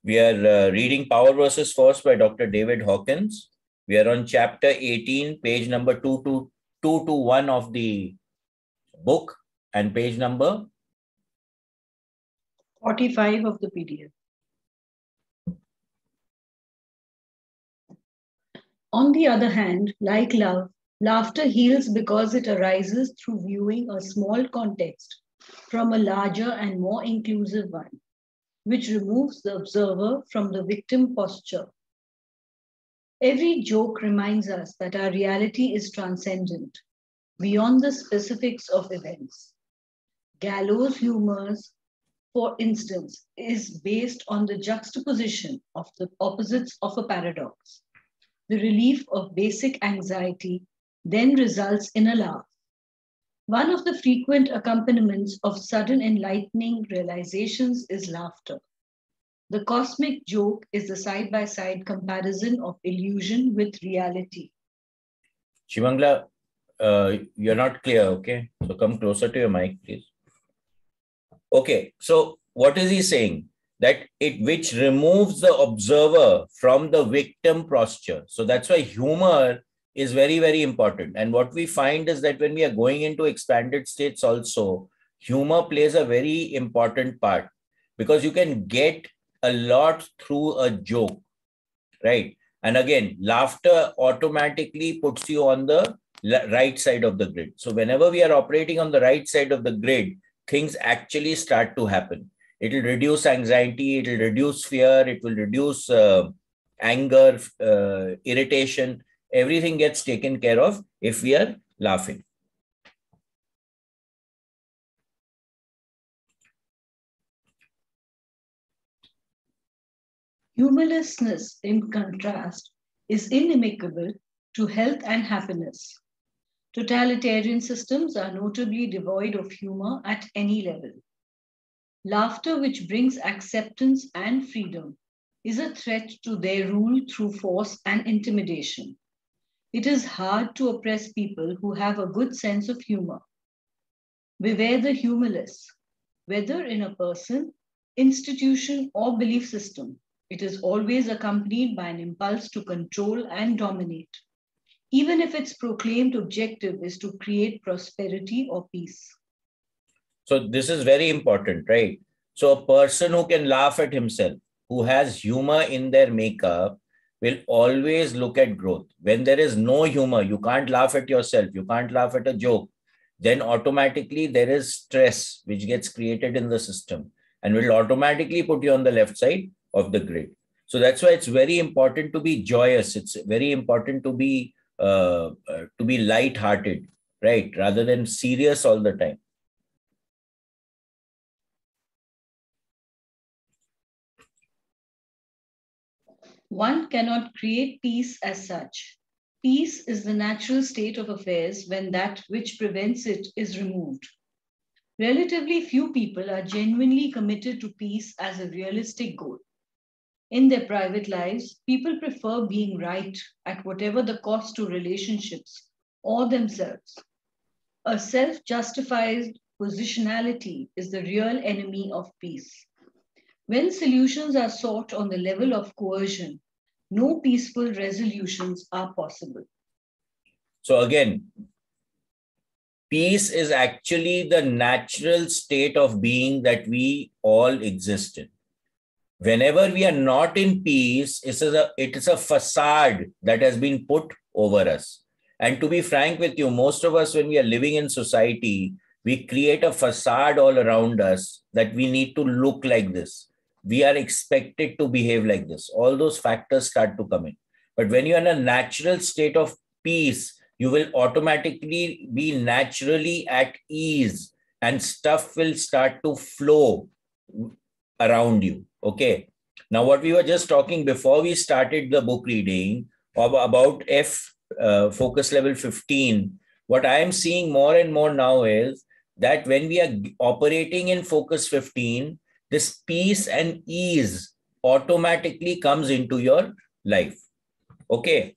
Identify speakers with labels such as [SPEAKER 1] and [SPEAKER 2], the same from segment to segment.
[SPEAKER 1] We are reading Power versus Force by Dr. David Hawkins. We are on chapter 18, page number 221 of the book, and page number
[SPEAKER 2] 45 of the PDF. On the other hand, like love, laughter heals because it arises through viewing a small context from a larger and more inclusive one, which removes the observer from the victim posture. Every joke reminds us that our reality is transcendent, beyond the specifics of events. Gallows humors, for instance, is based on the juxtaposition of the opposites of a paradox. The relief of basic anxiety then results in a laugh. One of the frequent accompaniments of sudden enlightening realizations is laughter. The cosmic joke is the side-by-side comparison of illusion with reality.
[SPEAKER 1] Shivangla, you're not clear, okay? So come closer to your mic, please. Okay, so what is he saying? That which removes the observer from the victim posture. So that's why humor is very, very important. And what we find is that when we are going into expanded states also, humor plays a very important part, because you can get a lot through a joke, right? And again, laughter automatically puts you on the right side of the grid. So whenever we are operating on the right side of the grid, things actually start to happen. It will reduce anxiety, it will reduce fear, it will reduce anger, irritation. Everything gets taken care of if we are laughing.
[SPEAKER 2] Humorlessness, in contrast, is inimical to health and happiness. Totalitarian systems are notably devoid of humor at any level. Laughter, which brings acceptance and freedom, is a threat to their rule through force and intimidation. It is hard to oppress people who have a good sense of humor. Beware the humorless, whether in a person, institution, or belief system. It is always accompanied by an impulse to control and dominate, even if its proclaimed objective is to create prosperity or peace.
[SPEAKER 1] So this is very important, right? So a person who can laugh at himself, who has humor in their makeup, will always look at growth. When there is no humor, you can't laugh at yourself, you can't laugh at a joke, then automatically there is stress which gets created in the system and will automatically put you on the left side of the grid. So that's why it's very important to be joyous. It's very important to be light-hearted, right? Rather than serious all the time.
[SPEAKER 2] One cannot create peace as such. Peace is the natural state of affairs when that which prevents it is removed. Relatively few people are genuinely committed to peace as a realistic goal. In their private lives, people prefer being right at whatever the cost to relationships or themselves. A self-justified positionality is the real enemy of peace. When solutions are sought on the level of coercion, no peaceful resolutions are possible.
[SPEAKER 1] So again, peace is actually the natural state of being that we all exist in. Whenever we are not in peace, it is a facade that has been put over us. And to be frank with you, most of us, when we are living in society, we create a facade all around us that we need to look like this. We are expected to behave like this. All those factors start to come in. But when you're in a natural state of peace, you will automatically be naturally at ease and stuff will start to flow around you. Okay. Now, what we were just talking before we started the book reading about focus level 15, what I am seeing more and more now is that when we are operating in focus 15, this peace and ease automatically comes into your life. Okay.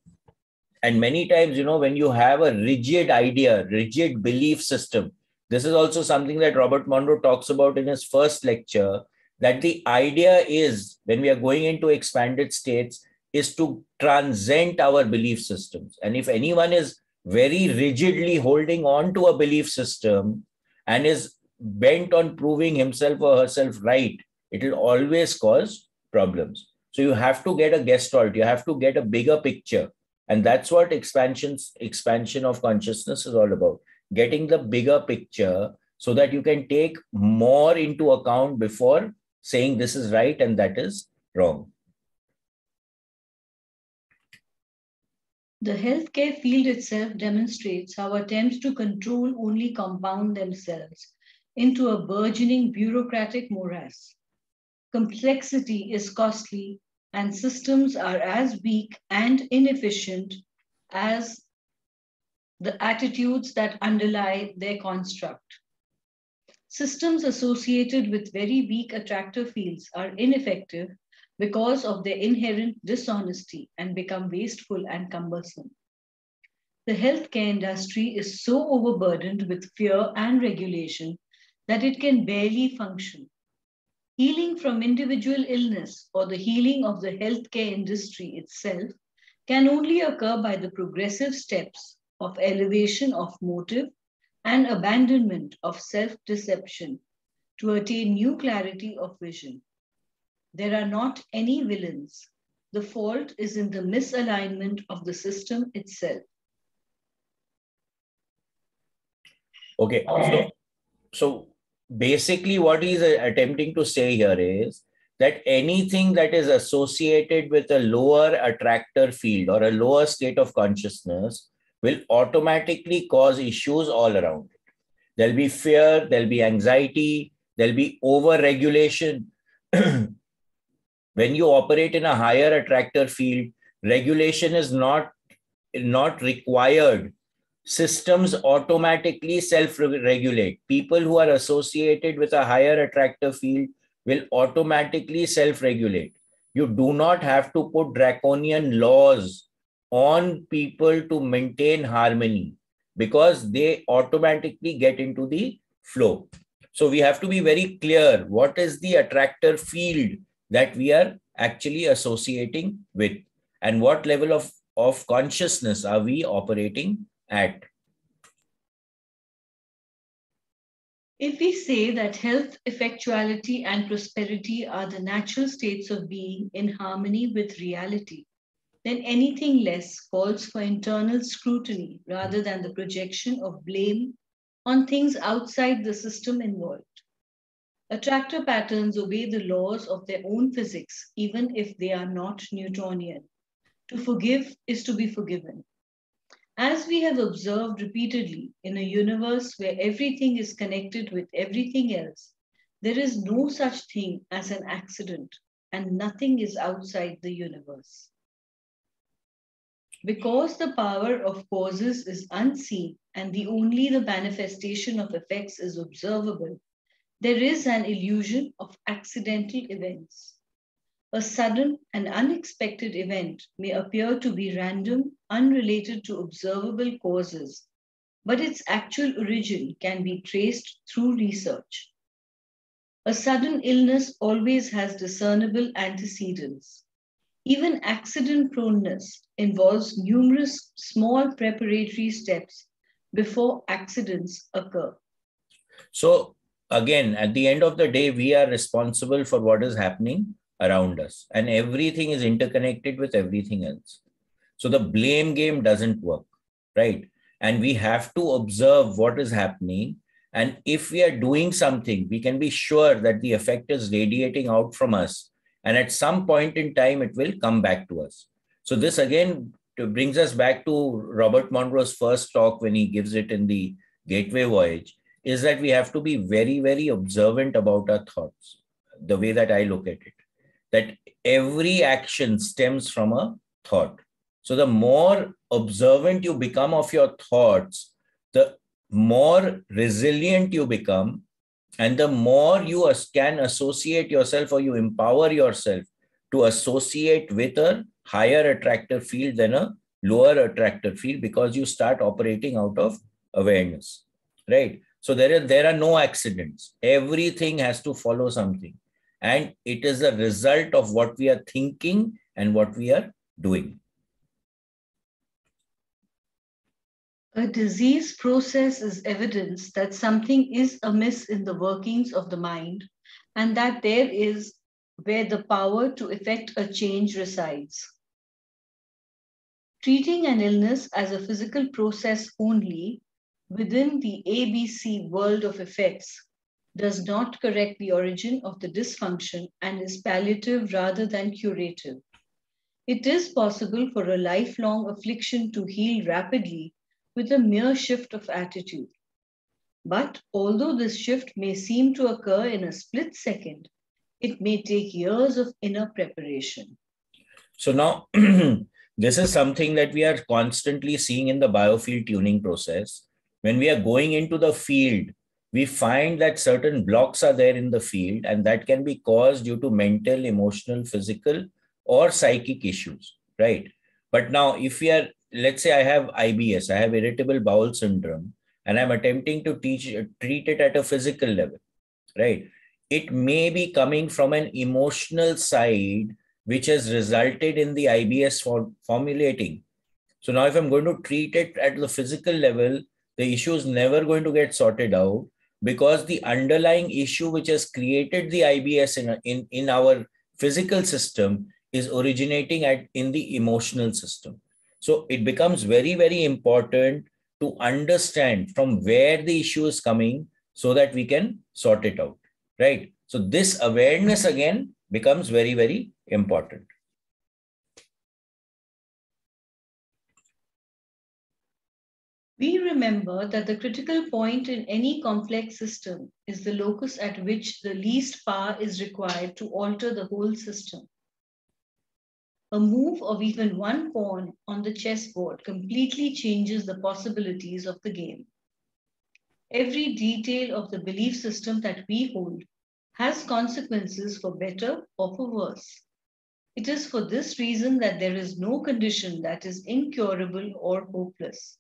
[SPEAKER 1] And many times, when you have a rigid idea, rigid belief system, This is also something that Robert Monroe talks about in his first lecture, that the idea is, when we are going into expanded states, is to transcend our belief systems. And if anyone is very rigidly holding on to a belief system and is bent on proving himself or herself right, it will always cause problems. So you have to get a gestalt, you have to get a bigger picture. And that's what expansion of consciousness is all about. Getting the bigger picture so that you can take more into account before saying this is right and that is wrong.
[SPEAKER 2] The healthcare field itself demonstrates how attempts to control only compound themselves into a burgeoning bureaucratic morass. Complexity is costly, and systems are as weak and inefficient as the attitudes that underlie their construct. Systems associated with very weak attractor fields are ineffective because of their inherent dishonesty and become wasteful and cumbersome. The healthcare industry is so overburdened with fear and regulation that it can barely function. Healing from individual illness or the healing of the healthcare industry itself can only occur by the progressive steps of elevation of motive and abandonment of self-deception to attain new clarity of vision. There are not any villains. The fault is in the misalignment of the system itself.
[SPEAKER 1] Okay, so basically what he's attempting to say here is that anything that is associated with a lower attractor field or a lower state of consciousness will automatically cause issues all around it. There'll be fear, there'll be anxiety, there'll be over-regulation. When you operate in a higher attractor field, regulation is not required. Systems automatically self-regulate. People who are associated with a higher attractor field will automatically self-regulate. You do not have to put draconian laws on people to maintain harmony because they automatically get into the flow. So we have to be very clear what is the attractor field that we are actually associating with and what level of consciousness are we operating at.
[SPEAKER 2] If we say that health, effectuality, and prosperity are the natural states of being in harmony with reality, then anything less calls for internal scrutiny rather than the projection of blame on things outside the system involved. Attractor patterns obey the laws of their own physics, even if they are not Newtonian. To forgive is to be forgiven. As we have observed repeatedly, in a universe where everything is connected with everything else, there is no such thing as an accident, and nothing is outside the universe. Because the power of causes is unseen and only the manifestation of effects is observable, there is an illusion of accidental events. A sudden and unexpected event may appear to be random, unrelated to observable causes, but its actual origin can be traced through research. A sudden illness always has discernible antecedents. Even accident proneness involves numerous small preparatory steps before accidents occur.
[SPEAKER 1] So again, at the end of the day, we are responsible for what is happening around us, and everything is interconnected with everything else. So the blame game doesn't work, right? And we have to observe what is happening. And if we are doing something, we can be sure that the effect is radiating out from us. And at some point in time, it will come back to us. So this again brings us back to Robert Monroe's first talk when he gives it in the Gateway Voyage, is that we have to be very, very observant about our thoughts, the way that I look at it, that every action stems from a thought. So the more observant you become of your thoughts, the more resilient you become, and the more you can associate yourself, or you empower yourself to associate with a higher attractor field than a lower attractor field, because you start operating out of awareness, right? So there are no accidents. Everything has to follow something. And it is a result of what we are thinking and what we are doing.
[SPEAKER 2] A disease process is evidence that something is amiss in the workings of the mind and that there is where the power to effect a change resides. Treating an illness as a physical process only within the ABC world of effects does not correct the origin of the dysfunction and is palliative rather than curative. It is possible for a lifelong affliction to heal rapidly with a mere shift of attitude. But although this shift may seem to occur in a split second, it may take years of inner preparation.
[SPEAKER 1] So now, this is something that we are constantly seeing in the biofield tuning process. When we are going into the field, we find that certain blocks are there in the field, and that can be caused due to mental, emotional, physical, or psychic issues, right? But now, if we are, let's say I have IBS, I have irritable bowel syndrome, and I'm attempting to treat it at a physical level, right? It may be coming from an emotional side, which has resulted in the IBS formulating. So now if I'm going to treat it at the physical level, the issue is never going to get sorted out because the underlying issue which has created the IBS in our physical system is originating in the emotional system. So it becomes very, very important to understand from where the issue is coming so that we can sort it out, right? So this awareness again becomes very, very important.
[SPEAKER 2] We remember that the critical point in any complex system is the locus at which the least power is required to alter the whole system. A move of even one pawn on the chessboard completely changes the possibilities of the game. Every detail of the belief system that we hold has consequences for better or for worse. It is for this reason that there is no condition that is incurable or hopeless.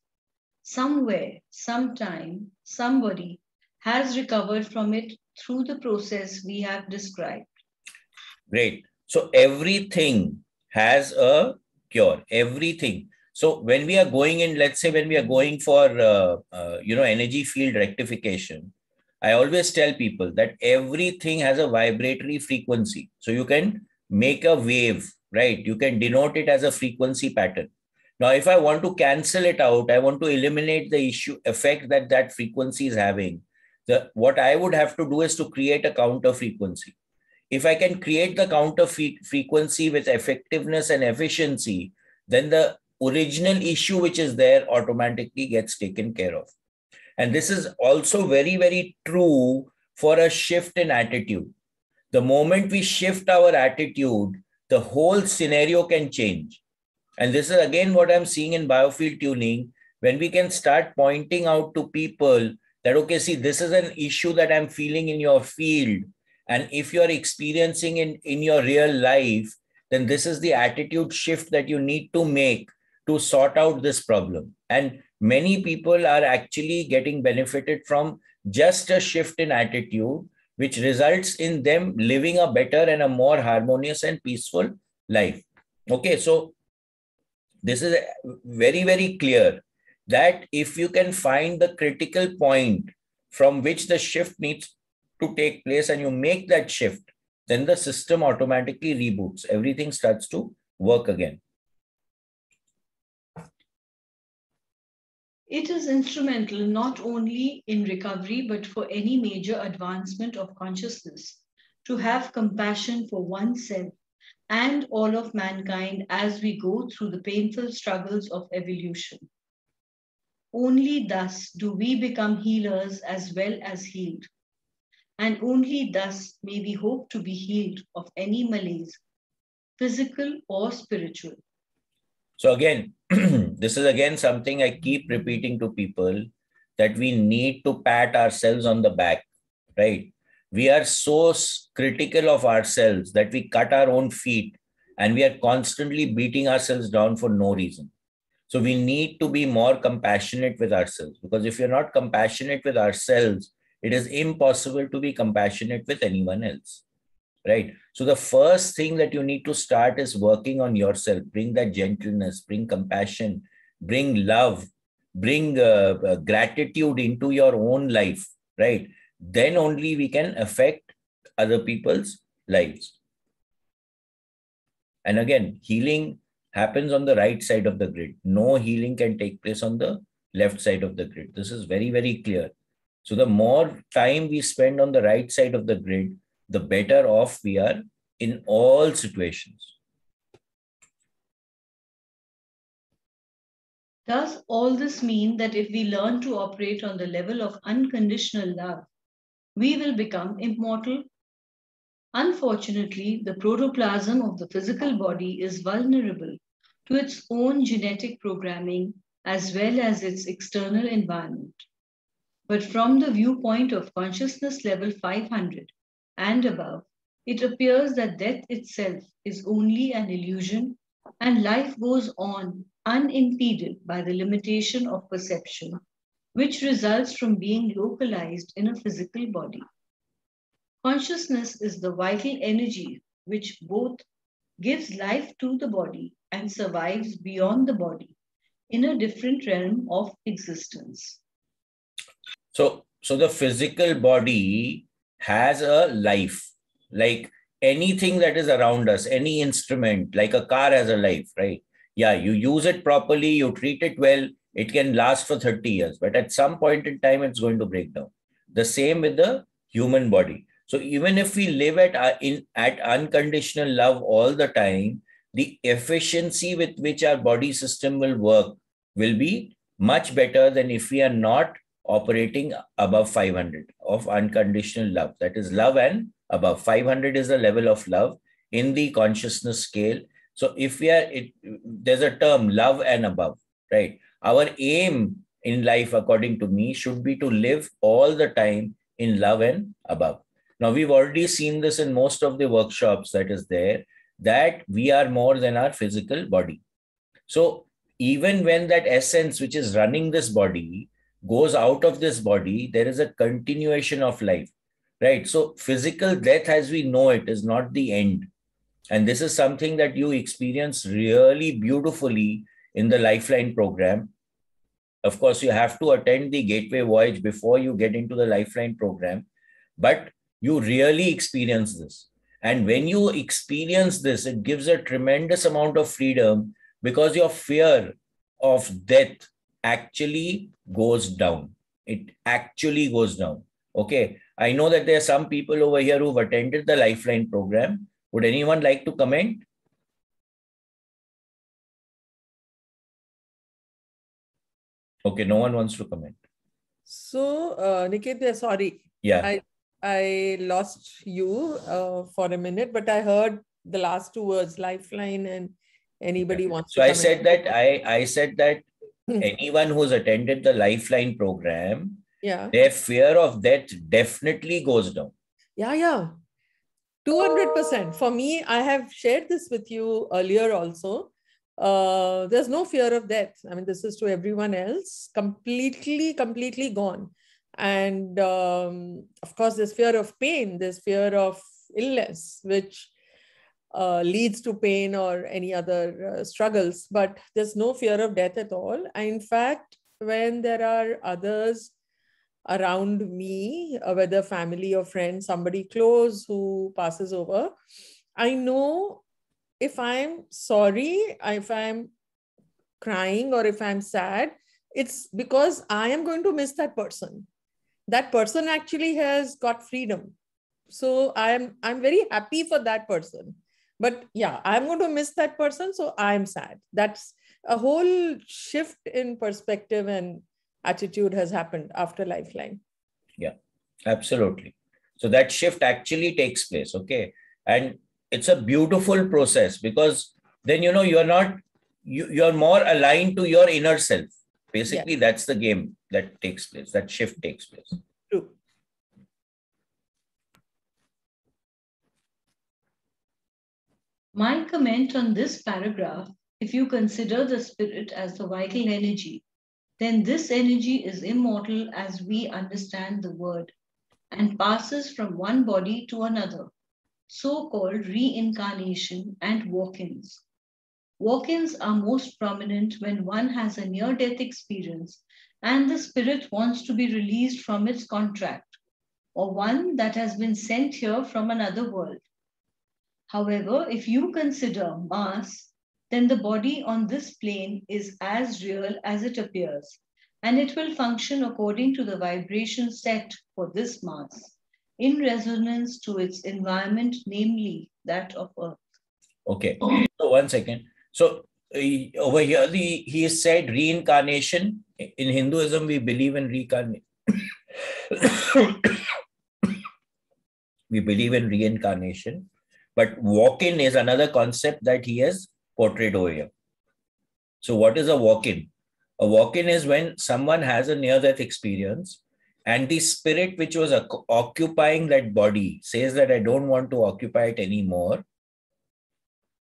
[SPEAKER 2] Somewhere, sometime, somebody has recovered from it through the process we have described.
[SPEAKER 1] Great. So everything has a cure, everything. So when we are going in, let's say when we are going for, energy field rectification, I always tell people that everything has a vibratory frequency. So you can make a wave, right? You can denote it as a frequency pattern. Now, if I want to cancel it out, I want to eliminate the effect that frequency is having. What I would have to do is to create a counter frequency. If I can create the counter frequency with effectiveness and efficiency, then the original issue which is there automatically gets taken care of. And this is also very, very true for a shift in attitude. The moment we shift our attitude, the whole scenario can change. And this is again what I'm seeing in biofield tuning, when we can start pointing out to people that, okay, see, this is an issue that I'm feeling in your field. And if you're experiencing in your real life, then this is the attitude shift that you need to make to sort out this problem. And many people are actually getting benefited from just a shift in attitude, which results in them living a better and a more harmonious and peaceful life. Okay, so this is very, very clear that if you can find the critical point from which the shift needs to take place and you make that shift, then the system automatically reboots. Everything starts to work again.
[SPEAKER 2] It is instrumental not only in recovery, but for any major advancement of consciousness to have compassion for oneself and all of mankind as we go through the painful struggles of evolution. Only thus do we become healers as well as healed. And only thus may we hope to be healed of any malaise, physical or spiritual.
[SPEAKER 1] So again, this is again something I keep repeating to people, that we need to pat ourselves on the back, right? We are so critical of ourselves that we cut our own feet and we are constantly beating ourselves down for no reason. So we need to be more compassionate with ourselves, because if you're not compassionate with ourselves, it is impossible to be compassionate with anyone else, right? So the first thing that you need to start is working on yourself. Bring that gentleness, bring compassion, bring love, bring gratitude into your own life, right? Then only we can affect other people's lives. And again, healing happens on the right side of the grid. No healing can take place on the left side of the grid. This is very, very clear. So the more time we spend on the right side of the grid, the better off we are in all situations.
[SPEAKER 2] Does all this mean that if we learn to operate on the level of unconditional love, we will become immortal? Unfortunately, the protoplasm of the physical body is vulnerable to its own genetic programming as well as its external environment. But from the viewpoint of consciousness level 500 and above, it appears that death itself is only an illusion and life goes on unimpeded by the limitation of perception, which results from being localized in a physical body. Consciousness is the vital energy which both gives life to the body and survives beyond the body in a different realm of existence.
[SPEAKER 1] So the physical body has a life, like anything that is around us, any instrument, like a car has a life, right? Yeah, you use it properly, you treat it well, it can last for 30 years, but at some point in time, it's going to break down. The same with the human body. So even if we live at unconditional love all the time, the efficiency with which our body system will work will be much better than if we are not operating above 500 of unconditional love. That is love and above. 500 is the level of love in the consciousness scale. So if we are, there's a term, love and above, right? Our aim in life, according to me, should be to live all the time in love and above. Now, we've already seen this in most of the workshops that is there, that we are more than our physical body. So even when that essence which is running this body goes out of this body, there is a continuation of life, right? So physical death as we know it is not the end. And this is something that you experience really beautifully in the Lifeline program. Of course, you have to attend the Gateway Voyage before you get into the Lifeline program, but you really experience this. And when you experience this, it gives a tremendous amount of freedom, because your fear of death actually goes down. It actually goes down. Okay. I know that there are some people over here who've attended the Lifeline program. Would anyone like to comment? Okay, no one wants to comment.
[SPEAKER 3] So, Niket, sorry.
[SPEAKER 1] Yeah.
[SPEAKER 3] I lost you for a minute, but I heard the last two words, Lifeline, and anybody wants to
[SPEAKER 1] comment. I said that anyone who's attended the Lifeline program, their fear of death definitely goes down.
[SPEAKER 3] Yeah. 200%. For me, I have shared this with you earlier also. There's no fear of death. I mean, this is to everyone else, completely gone. And of course, there's fear of pain, there's fear of illness, which leads to pain or any other struggles, but there's no fear of death at all. And in fact, when there are others around me, whether family or friends, somebody close who passes over, I know if I'm sorry, if I'm crying or if I'm sad, it's because I am going to miss that person. That person actually has got freedom. So I'm very happy for that person. But yeah, I'm going to miss that person, so I'm sad. That's a whole shift in perspective and attitude has happened after Lifeline.
[SPEAKER 1] Yeah, absolutely. So that shift actually takes place, okay? And it's a beautiful process, because then, you're more aligned to your inner self. Basically, that's the game that takes place, that shift takes place.
[SPEAKER 3] True.
[SPEAKER 2] My comment on this paragraph if you consider the spirit as the vital energy, then this energy is immortal as we understand the word and passes from one body to another, so-called reincarnation and walk-ins. Walk-ins are most prominent when one has a near-death experience and the spirit wants to be released from its contract, or one that has been sent here from another world. However, if you consider mass, then the body on this plane is as real as it appears, and it will function according to the vibration set for this mass, in resonance to its environment, namely that of Earth.
[SPEAKER 1] Okay, so 1 second. So over here, he said reincarnation. In Hinduism, we believe in reincarnation. We believe in reincarnation. But walk-in is another concept that he has portrayed over here. So what is a walk-in? A walk-in is when someone has a near-death experience and the spirit which was occupying that body says that I don't want to occupy it anymore.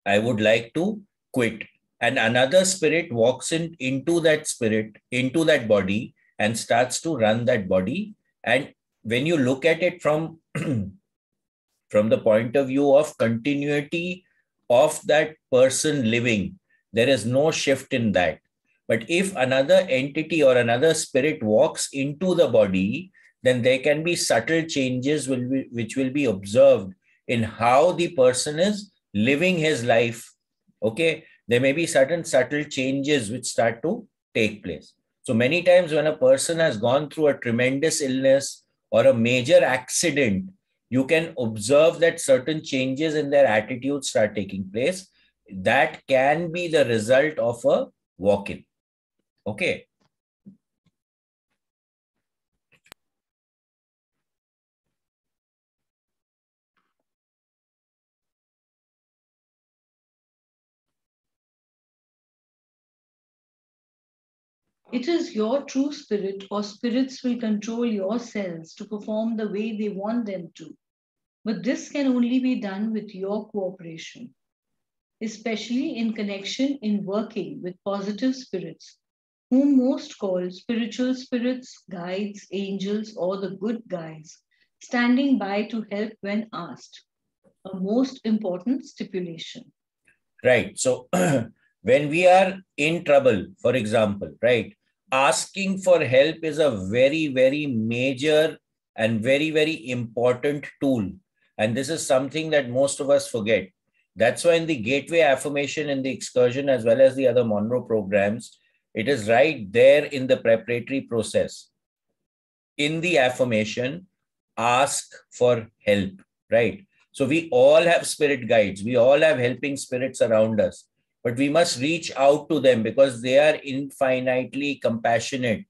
[SPEAKER 1] I would like to quit. And another spirit walks into that body and starts to run that body. And when you look at it from the point of view of continuity of that person living, there is no shift in that. But if another entity or another spirit walks into the body, then there can be subtle changes which will be observed in how the person is living his life. Okay, there may be certain subtle changes which start to take place. So many times when a person has gone through a tremendous illness or a major accident, you can observe that certain changes in their attitude start taking place. That can be the result of a walk-in. Okay.
[SPEAKER 2] It is your true spirit or spirits will control your cells to perform the way they want them to. But this can only be done with your cooperation, especially in connection in working with positive spirits, whom most call spiritual spirits, guides, angels, or the good guys, standing by to help when asked. A most important stipulation.
[SPEAKER 1] Right. So when we are in trouble, for example, right, asking for help is a very, very major and very, very important tool. And this is something that most of us forget. That's why in the Gateway Affirmation, in the Excursion, as well as the other Monroe programs, it is right there in the preparatory process. In the affirmation, ask for help, right? So we all have spirit guides. We all have helping spirits around us. But we must reach out to them because they are infinitely compassionate.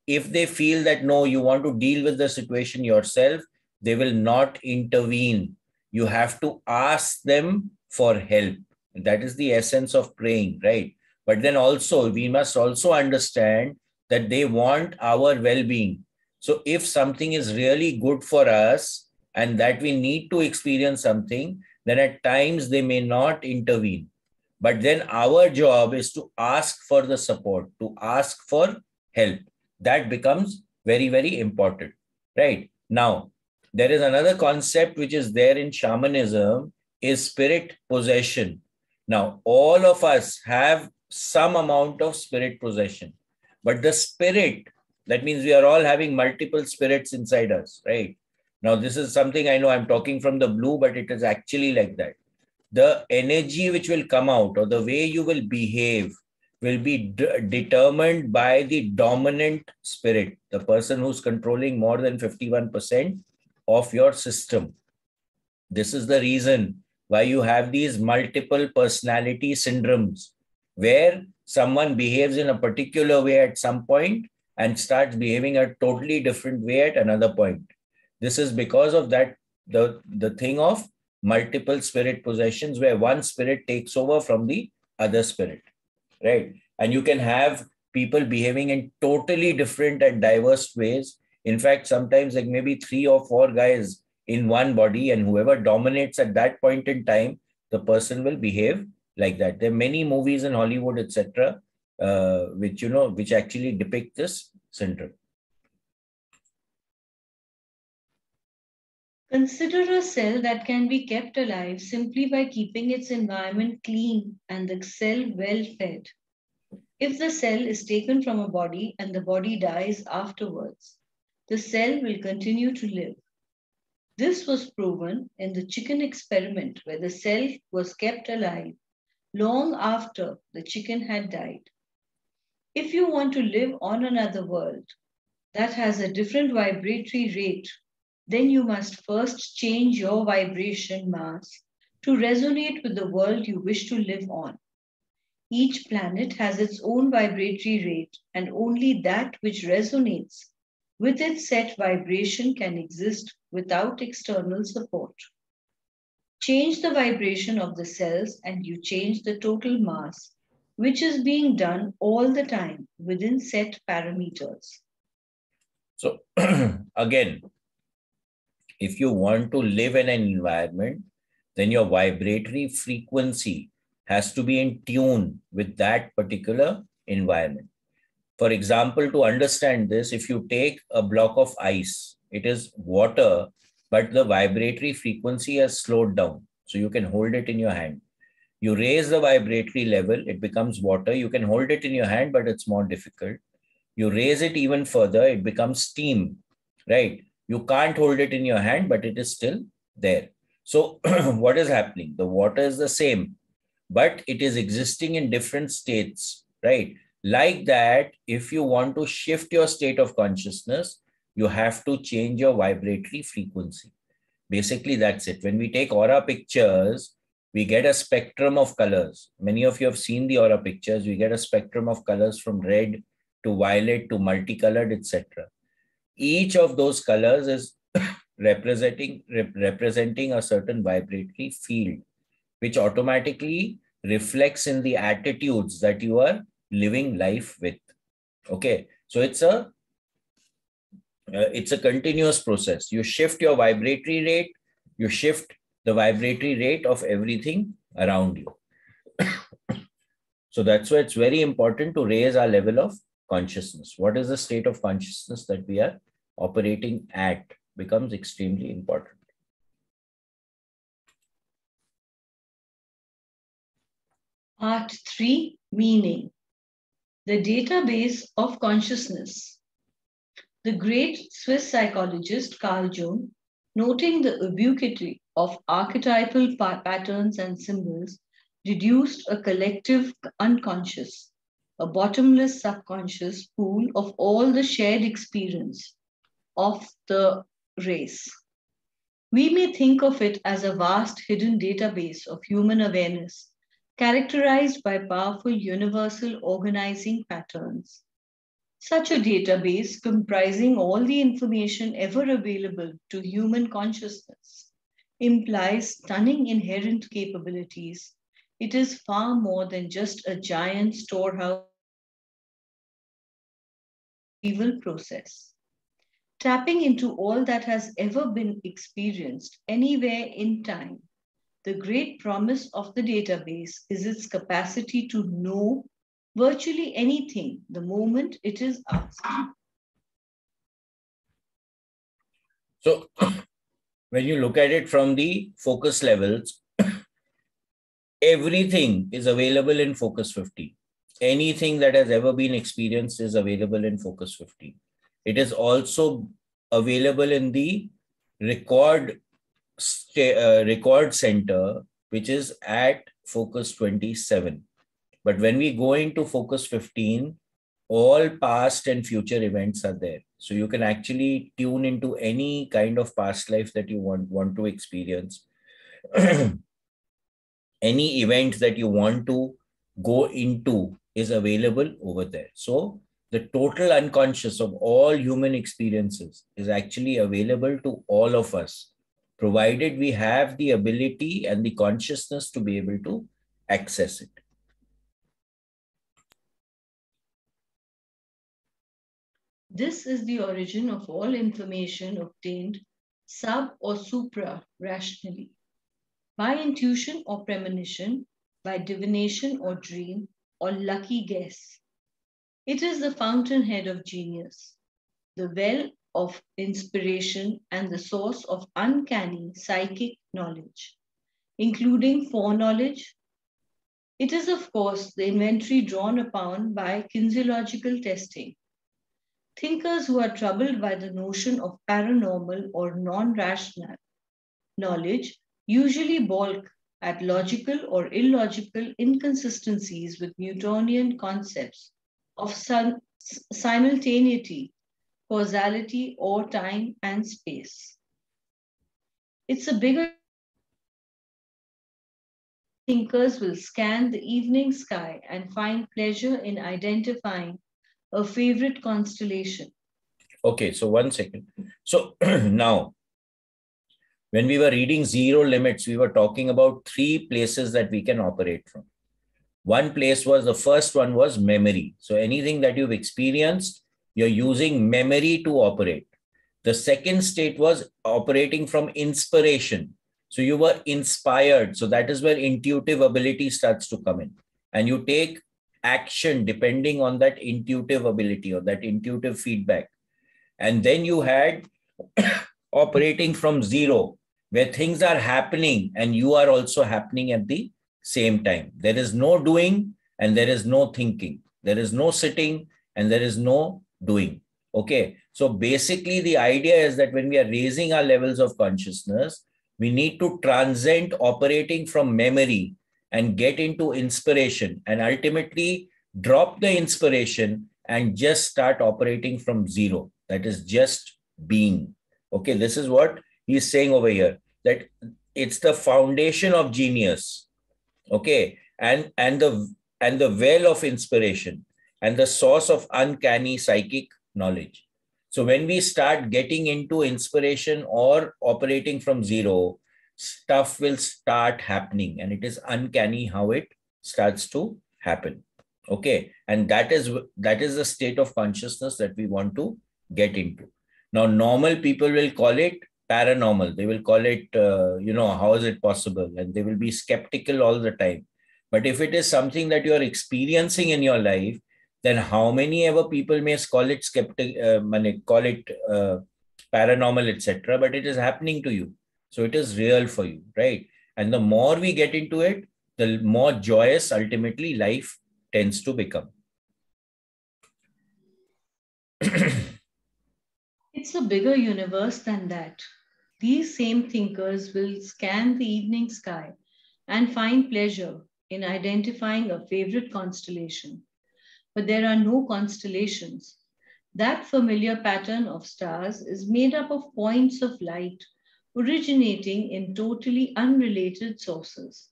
[SPEAKER 1] If they feel that, no, you want to deal with the situation yourself, they will not intervene. You have to ask them for help. That is the essence of praying, right? But then also, we must also understand that they want our well-being. So if something is really good for us and that we need to experience something, then at times they may not intervene. But then our job is to ask for the support, to ask for help. That becomes very, very important, right? Now, there is another concept which is there in shamanism, is spirit possession. Now, all of us have some amount of spirit possession, but the spirit, that means we are all having multiple spirits inside us, right? Now, this is something I know I'm talking from the blue, but it is actually like that. The energy which will come out or the way you will behave will be determined by the dominant spirit, the person who's controlling more than 51% of your system. This is the reason why you have these multiple personality syndromes, where someone behaves in a particular way at some point and starts behaving a totally different way at another point. This is because of that, the thing of multiple spirit possessions, where one spirit takes over from the other spirit, right? And you can have people behaving in totally different and diverse ways. In fact, sometimes like maybe 3 or 4 guys in one body, and whoever dominates at that point in time, the person will behave like that. There are many movies in Hollywood, etc., which actually depict this syndrome.
[SPEAKER 2] Consider a cell that can be kept alive simply by keeping its environment clean and the cell well fed. If the cell is taken from a body and the body dies afterwards, the cell will continue to live. This was proven in the chicken experiment where the cell was kept alive long after the chicken had died. If you want to live on another world that has a different vibratory rate, then you must first change your vibration mass to resonate with the world you wish to live on. Each planet has its own vibratory rate, and only that which resonates with its set vibration can exist without external support. Change the vibration of the cells and you change the total mass, which is being done all the time within set parameters.
[SPEAKER 1] So again, if you want to live in an environment, then your vibratory frequency has to be in tune with that particular environment. For example, to understand this, if you take a block of ice, it is water, but the vibratory frequency has slowed down. So you can hold it in your hand. You raise the vibratory level, it becomes water. You can hold it in your hand, but it's more difficult. You raise it even further, it becomes steam, right? You can't hold it in your hand, but it is still there. So what is happening? The water is the same, but it is existing in different states, right? Like that, if you want to shift your state of consciousness, you have to change your vibratory frequency. Basically, that's it. When we take aura pictures, we get a spectrum of colors. Many of you have seen the aura pictures. We get a spectrum of colors from red to violet to multicolored, etc. Each of those colors is representing a certain vibratory field, which automatically reflects in the attitudes that you are living life with. Okay, so it's a continuous process. You shift your vibratory rate, you shift the vibratory rate of everything around you. So that's why it's very important to raise our level of consciousness. What is the state of consciousness that we are operating at becomes extremely important.
[SPEAKER 2] Part 3, Meaning. The database of consciousness. The great Swiss psychologist Carl Jung, noting the ubiquity of archetypal patterns and symbols, deduced a collective unconscious, a bottomless subconscious pool of all the shared experience of the race. We may think of it as a vast hidden database of human awareness, characterized by powerful universal organizing patterns. Such a database, comprising all the information ever available to human consciousness, implies stunning inherent capabilities. It is far more than just a giant storehouse retrieval process. Tapping into all that has ever been experienced anywhere in time, the great promise of the database is its capacity to know virtually anything the moment it is asked.
[SPEAKER 1] So when you look at it from the focus levels, everything is available in focus 15. Anything that has ever been experienced is available in focus 15. It is also available in the record center, which is at focus 27. But when we go into focus 15, all past and future events are there. So you can actually tune into any kind of past life that you want to experience. Any event that you want to go into is available over there. So the total unconscious of all human experiences is actually available to all of us, provided we have the ability and the consciousness to be able to access it.
[SPEAKER 2] This is the origin of all information obtained sub or supra rationally. By intuition or premonition, by divination or dream or lucky guess. It is the fountainhead of genius, the well of inspiration and the source of uncanny psychic knowledge, including foreknowledge. It is, of course, the inventory drawn upon by kinesiological testing. Thinkers who are troubled by the notion of paranormal or non-rational knowledge usually balk at logical or illogical inconsistencies with Newtonian concepts of simultaneity, causality, or time and space. It's a bigger thinkers will scan the evening sky and find pleasure in identifying a favorite constellation.
[SPEAKER 1] Okay, so 1 second. So now, when we were reading Zero Limits, we were talking about 3 places that we can operate from. One place was, the first one was memory. So anything that you've experienced, you're using memory to operate. The second state was operating from inspiration. So you were inspired. So that is where intuitive ability starts to come in. And you take action depending on that intuitive ability or that intuitive feedback. And then you had operating from zero, where things are happening and you are also happening at the same time. There is no doing and there is no thinking. There is no sitting and there is no doing. Okay. So basically the idea is that when we are raising our levels of consciousness, we need to transcend operating from memory and get into inspiration and ultimately drop the inspiration and just start operating from zero. That is just being. Okay. This is what he's saying over here, that it's the foundation of genius. Okay. And the well of inspiration and the source of uncanny psychic knowledge. So when we start getting into inspiration or operating from zero, stuff will start happening, and it is uncanny how it starts to happen. Okay. And that is the state of consciousness that we want to get into. Now, normal people will call it paranormal. They will call it, how is it possible? And they will be skeptical all the time. But if it is something that you are experiencing in your life, then how many ever people may call it paranormal, etc. But it is happening to you. So it is real for you, right? And the more we get into it, the more joyous ultimately life tends to become.
[SPEAKER 2] It's a bigger universe than that. These same thinkers will scan the evening sky and find pleasure in identifying a favorite constellation. But there are no constellations. That familiar pattern of stars is made up of points of light originating in totally unrelated sources.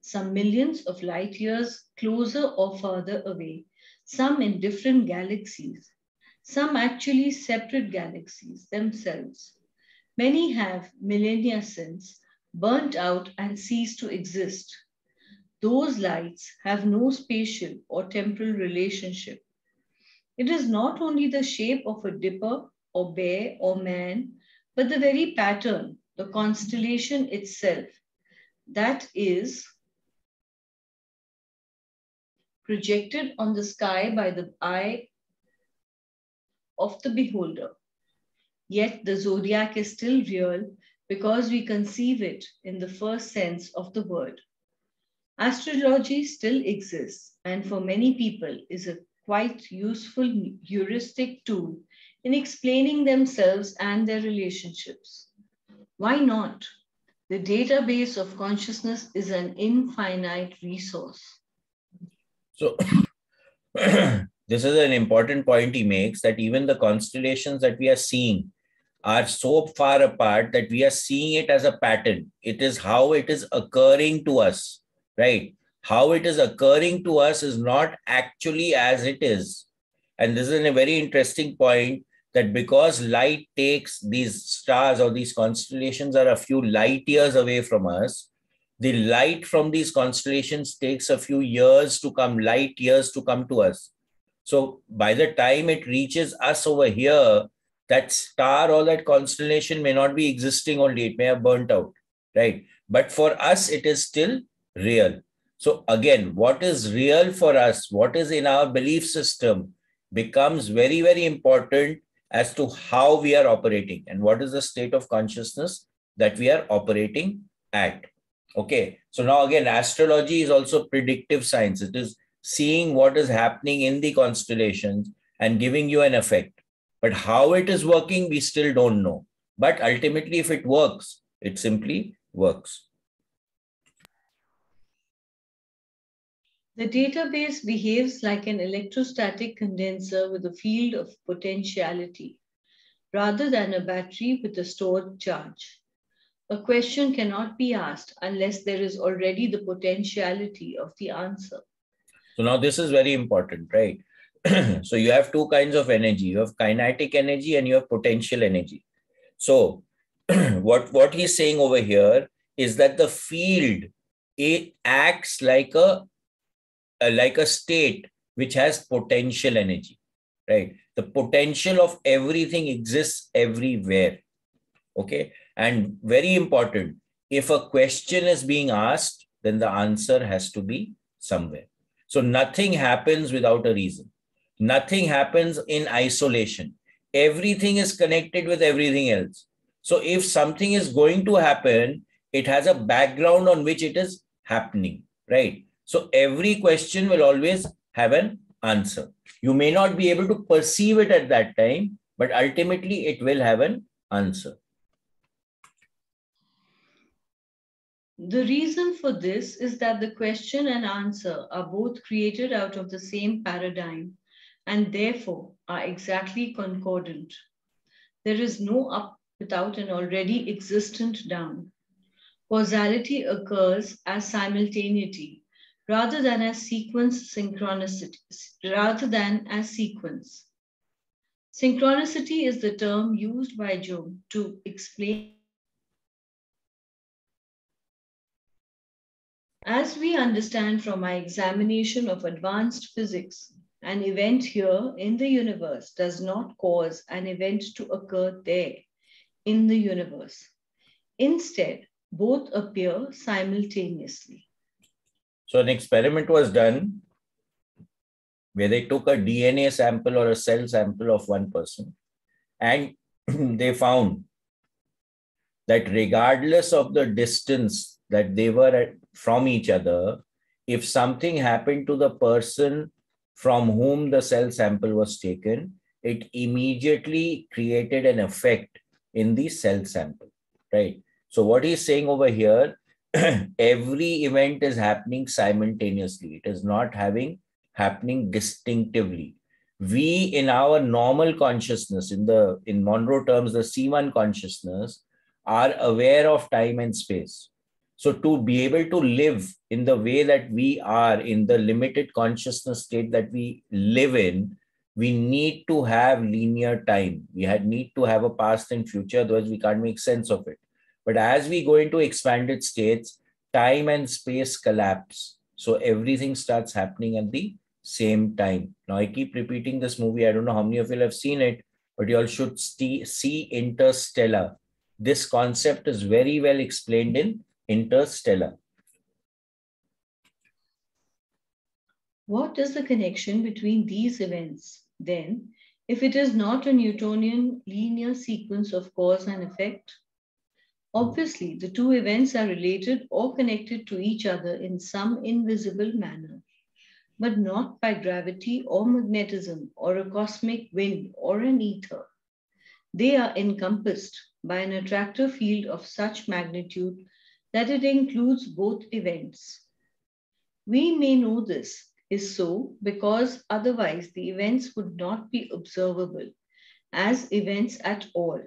[SPEAKER 2] Some millions of light years closer or further away, some in different galaxies, some actually separate galaxies themselves. Many have, millennia since, burnt out and ceased to exist. Those lights have no spatial or temporal relationship. It is not only the shape of a dipper or bear or man, but the very pattern, the constellation itself, that is projected on the sky by the eye of the beholder. Yet the zodiac is still real because we conceive it in the first sense of the word. Astrology still exists and for many people is a quite useful heuristic tool in explaining themselves and their relationships. Why not? The database of consciousness is an infinite resource.
[SPEAKER 1] So this is an important point he makes, that even the constellations that we are seeing are so far apart that we are seeing it as a pattern. It is how it is occurring to us, right? How it is occurring to us is not actually as it is. And this is a very interesting point, that because light takes, these stars or these constellations are a few light years away from us, the light from these constellations takes a few years to come, light years to come to us. So by the time it reaches us over here, that star or that constellation may not be existing only, it may have burnt out, right? But for us, it is still real. So again, what is real for us, what is in our belief system becomes very, very important as to how we are operating and what is the state of consciousness that we are operating at. Okay. So now again, astrology is also predictive science. It is seeing what is happening in the constellations and giving you an effect. But how it is working, we still don't know. But ultimately, if it works, it simply works.
[SPEAKER 2] The database behaves like an electrostatic condenser with a field of potentiality, rather than a battery with a stored charge. A question cannot be asked unless there is already the potentiality of the answer.
[SPEAKER 1] So now this is very important, right? So you have two kinds of energy. You have kinetic energy and you have potential energy. So what he's saying over here is that the field, it acts like a state which has potential energy, right? The potential of everything exists everywhere. Okay. And very important, if a question is being asked, then the answer has to be somewhere. So nothing happens without a reason. Nothing happens in isolation. Everything is connected with everything else. So if something is going to happen, it has a background on which it is happening, right? So every question will always have an answer. You may not be able to perceive it at that time, but ultimately it will have an answer.
[SPEAKER 2] The reason for this is that the question and answer are both created out of the same paradigm and therefore are exactly concordant. There is no up without an already existent down. Causality occurs as simultaneity rather than as sequence synchronicity, rather than as sequence. Synchronicity is the term used by Jung to explain. As we understand from our examination of advanced physics, an event here in the universe does not cause an event to occur there in the universe. Instead, both appear simultaneously.
[SPEAKER 1] So an experiment was done where they took a DNA sample or a cell sample of one person, and they found that regardless of the distance that they were at from each other, if something happened to the person from whom the cell sample was taken, it immediately created an effect in the cell sample, right? So what he's saying over here, every event is happening simultaneously. It is not happening distinctively. We, in our normal consciousness, in Monroe terms, the C1 consciousness, are aware of time and space. So to be able to live in the way that we are, in the limited consciousness state that we live in, we need to have linear time. We need to have a past and future, otherwise we can't make sense of it. But as we go into expanded states, time and space collapse. So everything starts happening at the same time. Now I keep repeating this movie. I don't know how many of you have seen it, but you all should see Interstellar. This concept is very well explained in Interstellar.
[SPEAKER 2] What is the connection between these events, then, if it is not a Newtonian linear sequence of cause and effect? Obviously, the two events are related or connected to each other in some invisible manner, but not by gravity or magnetism or a cosmic wind or an ether. They are encompassed by an attractor field of such magnitude that it includes both events. We may know this is so because otherwise the events would not be observable as events at all,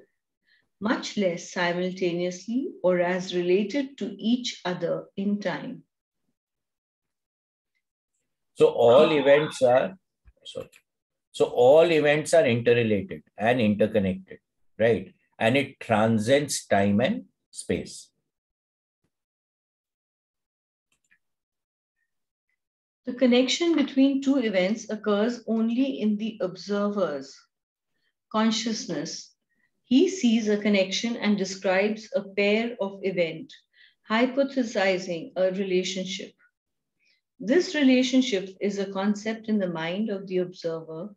[SPEAKER 2] much less simultaneously or as related to each other in time.
[SPEAKER 1] So all events are interrelated and interconnected, right? And it transcends time and space.
[SPEAKER 2] The connection between two events occurs only in the observer's consciousness. He sees a connection and describes a pair of events, hypothesizing a relationship. This relationship is a concept in the mind of the observer.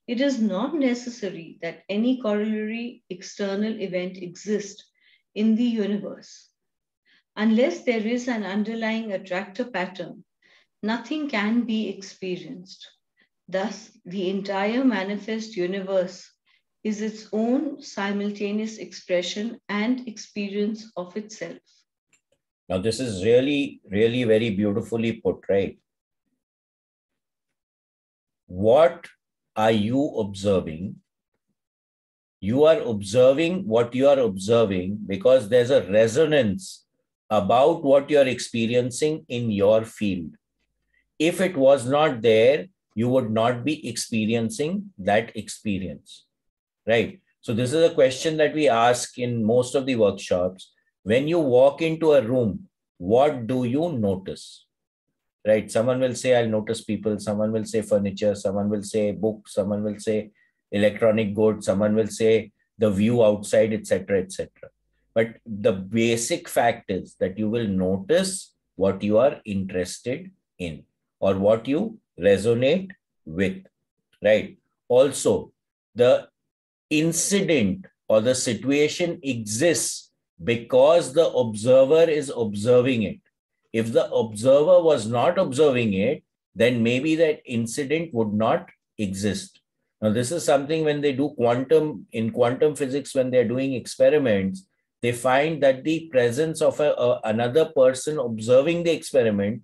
[SPEAKER 2] It is not necessary that any corollary external event exist in the universe. Unless there is an underlying attractor pattern, nothing can be experienced. Thus, the entire manifest universe is its own simultaneous expression and experience of itself.
[SPEAKER 1] Now, this is really, really very beautifully put, right? What are you observing? You are observing what you are observing because there's a resonance about what you're experiencing in your field. If it was not there, you would not be experiencing that experience, right? So this is a question that we ask in most of the workshops. When you walk into a room, what do you notice, right? Someone will say, I'll notice people. Someone will say furniture. Someone will say books. Someone will say electronic goods. Someone will say the view outside, etc., etc. But the basic fact is that you will notice what you are interested in or what you resonate with, right? Also, the incident or the situation exists because the observer is observing it. If the observer was not observing it, then maybe that incident would not exist. Now, this is something when they do in quantum physics, when they're doing experiments, they find that the presence of another person observing the experiment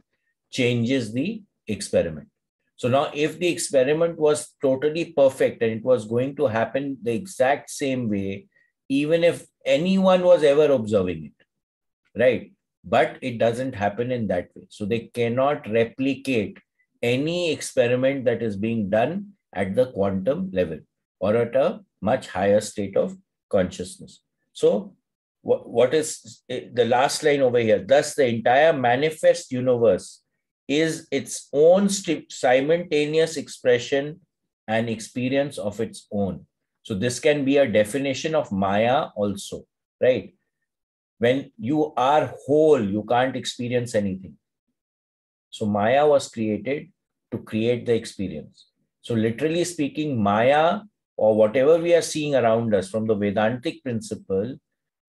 [SPEAKER 1] changes the experiment. So now if the experiment was totally perfect and it was going to happen the exact same way, even if anyone was ever observing it, right? But it doesn't happen in that way. So they cannot replicate any experiment that is being done at the quantum level or at a much higher state of consciousness. So what is the last line over here? Thus, the entire manifest universe is its own simultaneous expression and experience of its own. So this can be a definition of Maya also, right? When you are whole, you can't experience anything. So Maya was created to create the experience. So literally speaking, Maya or whatever we are seeing around us from the Vedantic principle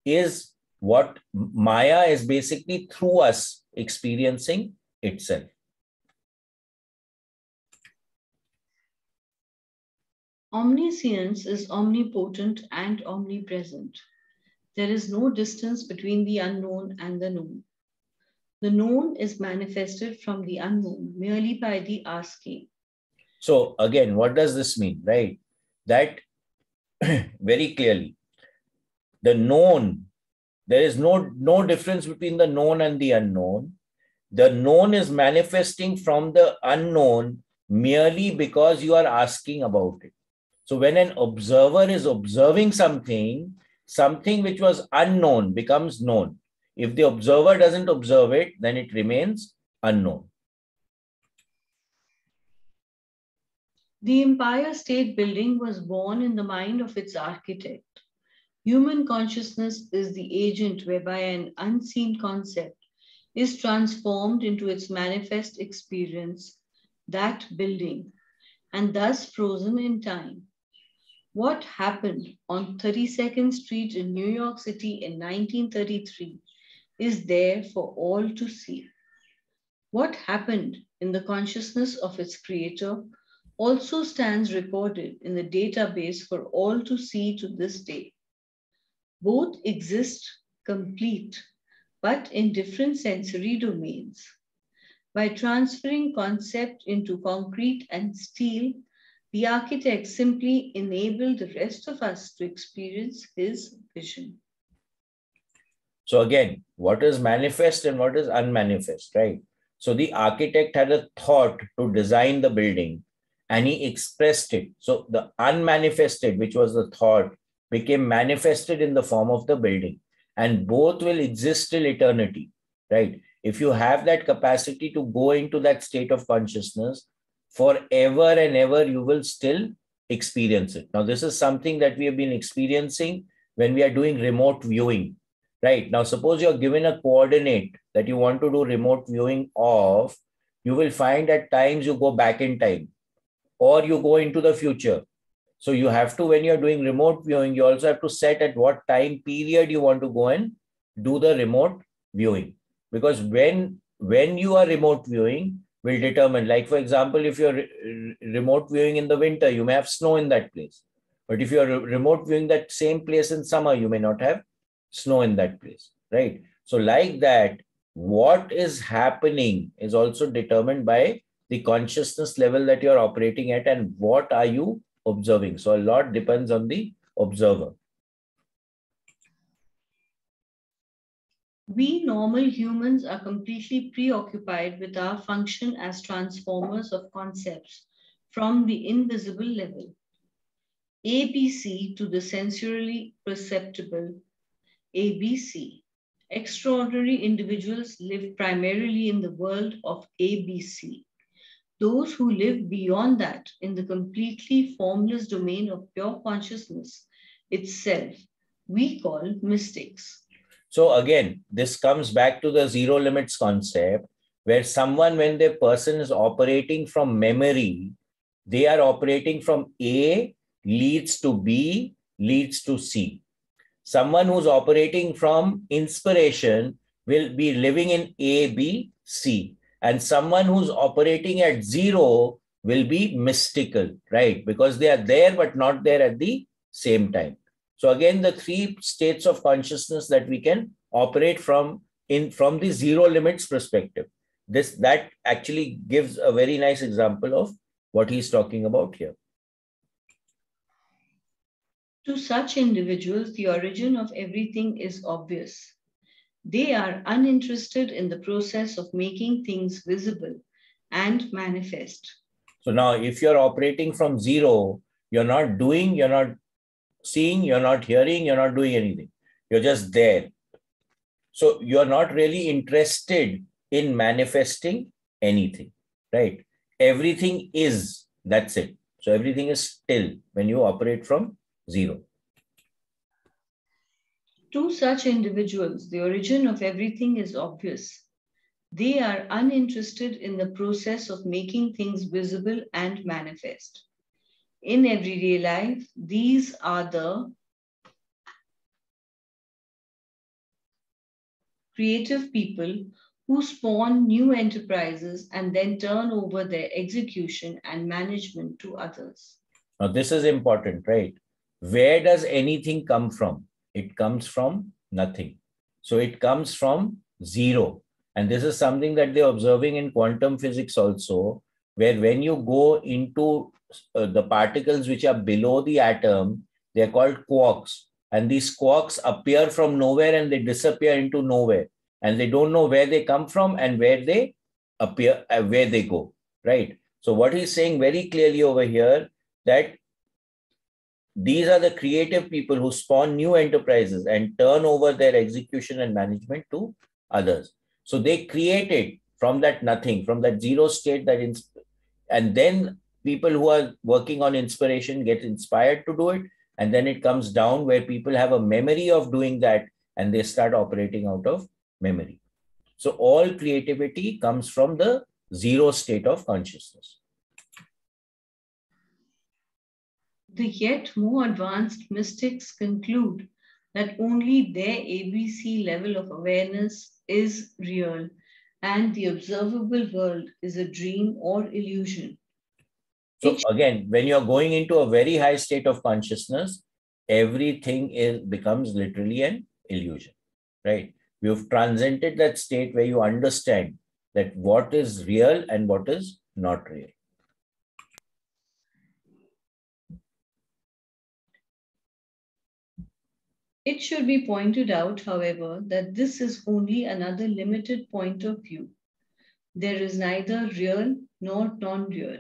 [SPEAKER 1] is what Maya is basically through us experiencing itself.
[SPEAKER 2] Omniscience is omnipotent and omnipresent. There is no distance between the unknown and the known. The known is manifested from the unknown merely by the asking.
[SPEAKER 1] So again, what does this mean, right? That very clearly, the known, there is no difference between the known and the unknown. The known is manifesting from the unknown merely because you are asking about it. So when an observer is observing something, something which was unknown becomes known. If the observer doesn't observe it, then it remains unknown.
[SPEAKER 2] The Empire State Building was born in the mind of its architect. Human consciousness is the agent whereby an unseen concept is transformed into its manifest experience, that building, and thus frozen in time. What happened on 32nd Street in New York City in 1933 is there for all to see. What happened in the consciousness of its creator also stands recorded in the database for all to see to this day. Both exist complete, but in different sensory domains. By transferring concept into concrete and steel, the architect simply enabled the rest of us to experience his vision.
[SPEAKER 1] So again, what is manifest and what is unmanifest, right? So the architect had a thought to design the building and he expressed it. So the unmanifested, which was the thought, became manifested in the form of the building, and both will exist till eternity, right? If you have that capacity to go into that state of consciousness, forever and ever, you will still experience it. Now, this is something that we have been experiencing when we are doing remote viewing, right? Now, suppose you're given a coordinate that you want to do remote viewing of, you will find at times you go back in time or you go into the future. So you have to, when you're doing remote viewing, you also have to set at what time period you want to go and do the remote viewing. Because when you are remote viewing will determine, like for example, if you're remote viewing in the winter, you may have snow in that place. But if you're remote viewing that same place in summer, you may not have snow in that place, right? So like that, what is happening is also determined by the consciousness level that you're operating at and what are you observing. So a lot depends on the observer.
[SPEAKER 2] We normal humans are completely preoccupied with our function as transformers of concepts from the invisible level, ABC, to the sensually perceptible, ABC. Extraordinary individuals live primarily in the world of ABC. Those who live beyond that, in the completely formless domain of pure consciousness itself, we call mystics.
[SPEAKER 1] So again, this comes back to the zero limits concept, where someone, when the person is operating from memory, they are operating from A leads to B leads to C. Someone who's operating from inspiration will be living in A, B, C. And someone who's operating at zero will be mystical, right? Because they are there, but not there at the same time. So again, the three states of consciousness that we can operate from the zero limits perspective. That actually gives a very nice example of what he's talking about here.
[SPEAKER 2] To such individuals, the origin of everything is obvious. They are uninterested in the process of making things visible and manifest.
[SPEAKER 1] So now, if you're operating from zero, you're not doing, you're not seeing, you're not hearing, you're not doing anything. You're just there. So you're not really interested in manifesting anything, right? Everything is, that's it. So everything is still when you operate from zero.
[SPEAKER 2] To such individuals, the origin of everything is obvious. They are uninterested in the process of making things visible and manifest. In everyday life, these are the creative people who spawn new enterprises and then turn over their execution and management to others.
[SPEAKER 1] Now, this is important, right? Where does anything come from? It comes from nothing. So it comes from zero. And this is something that they're observing in quantum physics also, where when you go into the particles which are below the atom, they're called quarks. And these quarks appear from nowhere and they disappear into nowhere. And they don't know where they come from and where they appear, where they go, right? So what he's saying very clearly over here, that these are the creative people who spawn new enterprises and turn over their execution and management to others. So they create it from that nothing, from that zero state, and then people who are working on inspiration get inspired to do it. And then it comes down where people have a memory of doing that and they start operating out of memory. So all creativity comes from the zero state of consciousness.
[SPEAKER 2] The yet more advanced mystics conclude that only their ABC level of awareness is real and the observable world is a dream or illusion.
[SPEAKER 1] So again, when you're going into a very high state of consciousness, everything becomes literally an illusion, right? You've transcended that state where you understand that what is real and what is not real.
[SPEAKER 2] It should be pointed out, however, that this is only another limited point of view. There is neither real nor non-real,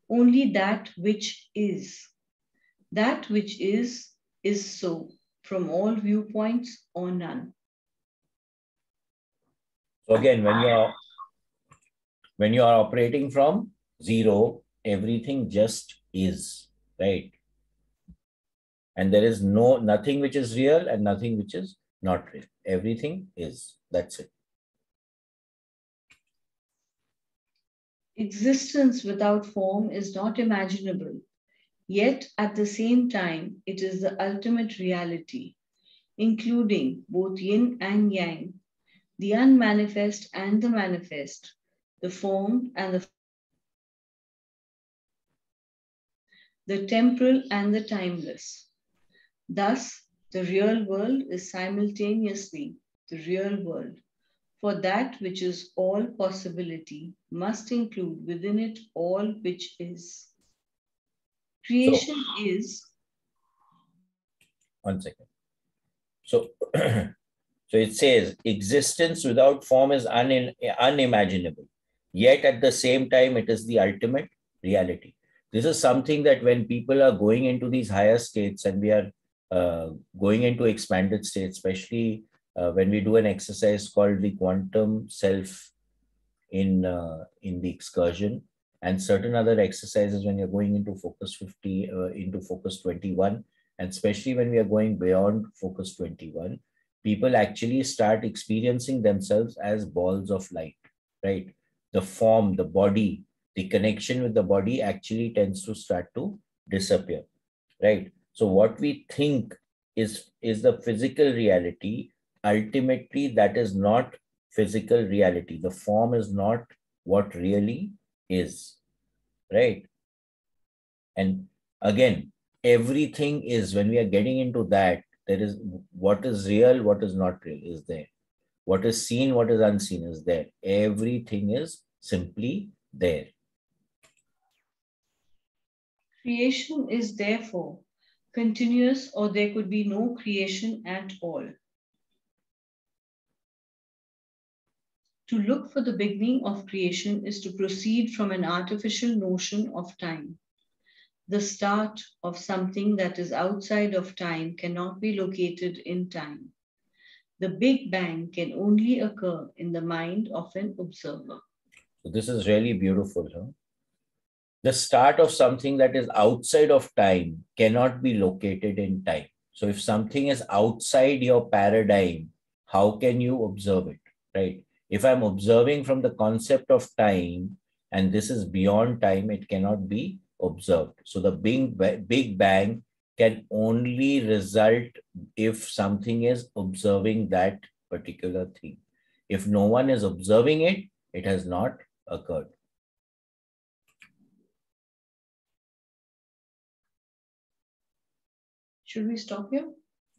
[SPEAKER 2] only that which is. That which is so, from all viewpoints or none.
[SPEAKER 1] So again, when you are operating from zero, everything just is, right? And there is nothing which is real and nothing which is not real. Everything is. That's it.
[SPEAKER 2] Existence without form is not imaginable, yet at the same time, it is the ultimate reality, including both yin and yang, the unmanifest and the manifest, the formed and the temporal and the timeless. Thus, the real world is simultaneously the real world, for that which is all possibility must include within it all which is.
[SPEAKER 1] So,
[SPEAKER 2] Creation is.
[SPEAKER 1] 1 second. So, so it says existence without form is unimaginable. Yet at the same time, it is the ultimate reality. This is something that when people are going into these higher states and we are going into expanded states, especially when we do an exercise called the quantum self in the excursion, and certain other exercises when you're going into focus 50, into focus 21, and especially when we are going beyond focus 21, people actually start experiencing themselves as balls of light, right? The form, the body, the connection with the body actually tends to start to disappear, right? So what we think is the physical reality. Ultimately, that is not physical reality. The form is not what really is, right? And again, everything is, when we are getting into that, there is what is real, what is not real is there. What is seen, what is unseen is there. Everything is simply there.
[SPEAKER 2] Creation is therefore continuous, or there could be no creation at all. To look for the beginning of creation is to proceed from an artificial notion of time. The start of something that is outside of time cannot be located in time. The Big Bang can only occur in the mind of an observer.
[SPEAKER 1] So this is really beautiful. Huh? The start of something that is outside of time cannot be located in time. So if something is outside your paradigm, how can you observe it, right? If I'm observing from the concept of time and this is beyond time, it cannot be observed. So the Big Bang can only result if something is observing that particular thing. If no one is observing it, it has not occurred.
[SPEAKER 2] Should we stop here?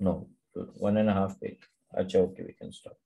[SPEAKER 1] No, 1.5 page. Acha, okay, we can stop.